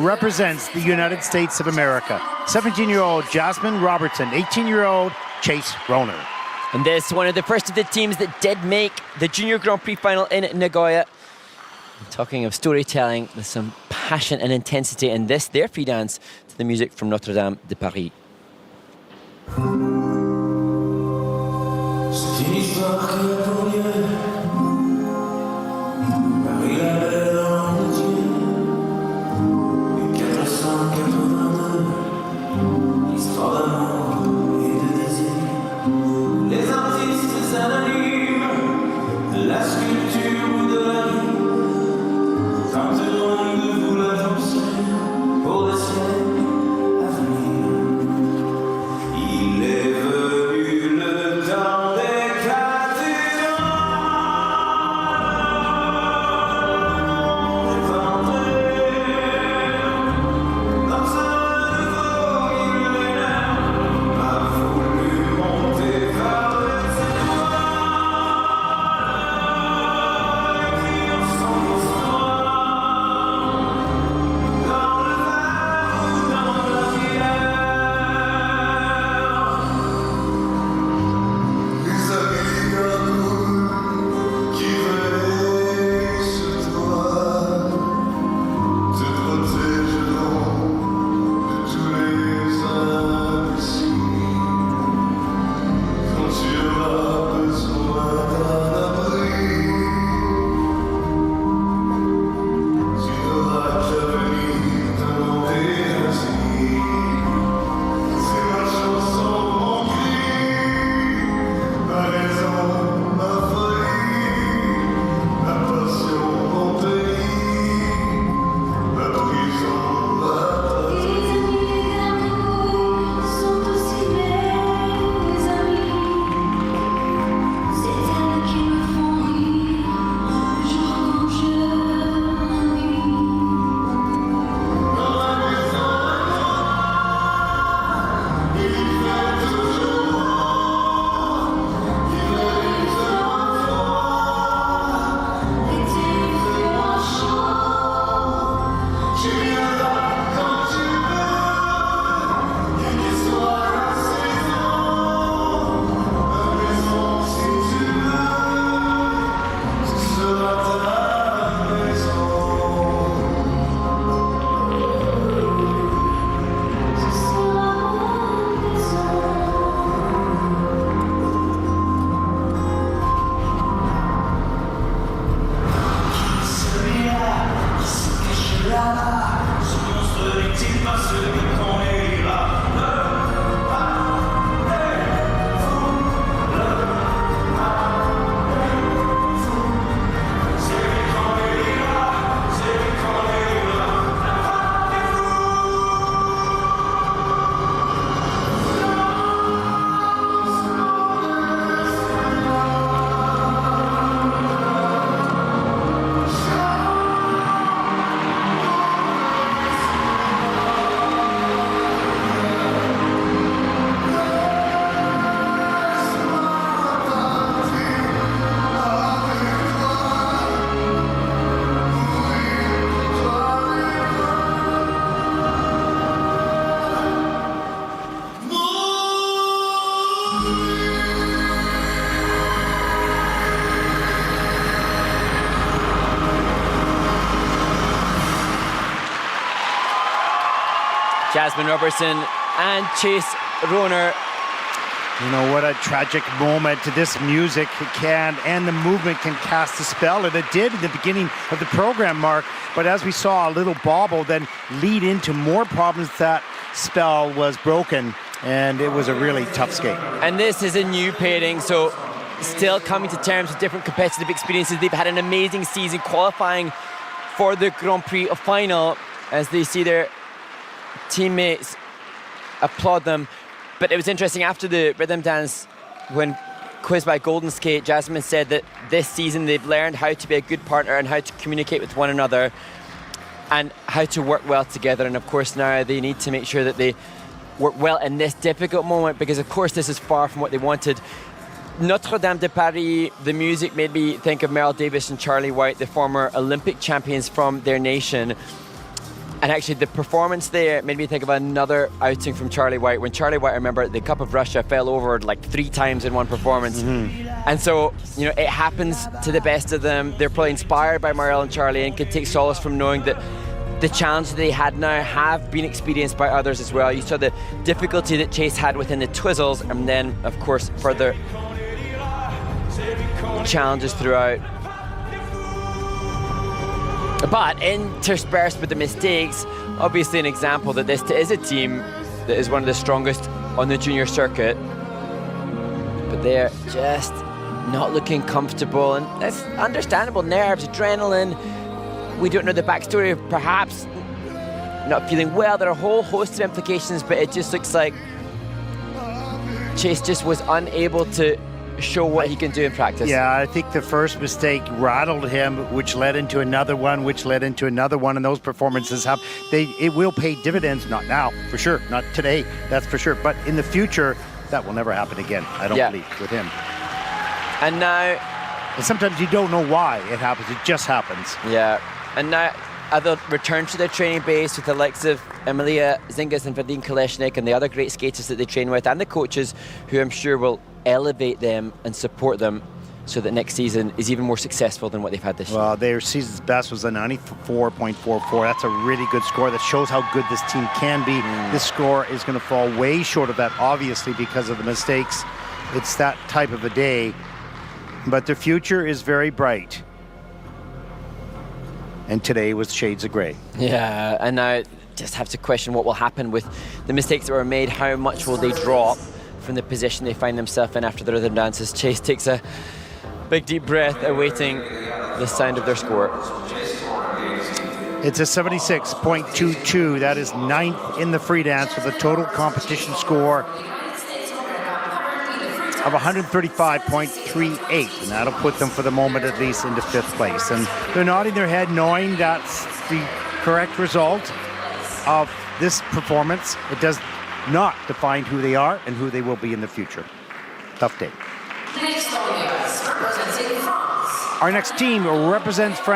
represents the United States of America. 17-year-old Jasmine Robertson, 18-year-old Chase ROHNER. And this one of the first of the teams that did make the Junior Grand Prix final in Nagoya. Talking of storytelling, there's some passion and intensity in this, their free dance, to the music from Notre Dame de Paris. Jasmine Robertson and Chase ROHNER. You know, what a tragic moment. This music can, and the movement can cast a spell, and it did in the beginning of the program, Mark. But as we saw, a little bobble then lead into more problems. That spell was broken, and it was a really tough skate. And this is a new pairing, so still coming to terms with different competitive experiences. They've had an amazing season qualifying for the Grand Prix final as they see their teammates applaud them. But it was interesting after the rhythm dance, when quizzed by Golden Skate, Jasmine said that this season they've learned how to be a good partner and how to communicate with one another and how to work well together. And of course now they need to make sure that they work well in this difficult moment, because of course this is far from what they wanted. Notre Dame de Paris, the music made me think of Meryl Davis and Charlie White, the former Olympic champions from their nation. And actually, the performance there made me think of another outing from Charlie White. When Charlie White, I remember, at the Cup of Russia, fell over like 3 times in one performance. And so, you know, it happens to the best of them. They're probably inspired by Marielle and Charlie and can take solace from knowing that the challenge they had now have been experienced by others as well. You saw the difficulty that Chase had within the Twizzles, and then, of course, further challenges throughout. But interspersed with the mistakes, obviously an example that this is a team that is one of the strongest on the junior circuit. But they're just not looking comfortable, and that's understandable. Nerves, adrenaline. We don't know the backstory of perhaps not feeling well. There are a whole host of implications, but it just looks like Chase just was unable to show what he can do in practice. Yeah, I think the first mistake rattled him, which led into another one, and those performances it will pay dividends. Not now, for sure, not today, that's for sure, but in the future, that will never happen again, I don't believe, with him. And now... And sometimes you don't know why it happens, it just happens. Yeah, and now they'll return to their training base with the likes of Emilia Zingas and Vadim Kolesnik and the other great skaters that they train with, and the coaches who I'm sure will elevate them and support them so that next season is even more successful than what they've had this year. Well, their season's best was a 94.44. That's a really good score. That shows how good this team can be. This score is going to fall way short of that, obviously, because of the mistakes. It's that type of a day. But their future is very bright. And today was shades of gray. Yeah, and now just have to question what will happen with the mistakes that were made. How much will they drop from the position they find themselves in after the rhythm dances? Chase takes a big deep breath, awaiting the sound of their score. It's a 76.22. That is 9th in the free dance with a total competition score of 135.38, and that'll put them, for the moment at least, into 5th place. And they're nodding their head, knowing that's the correct result of this performance. It does not define who they are and who they will be in the future. Tough day. Our next team represents France.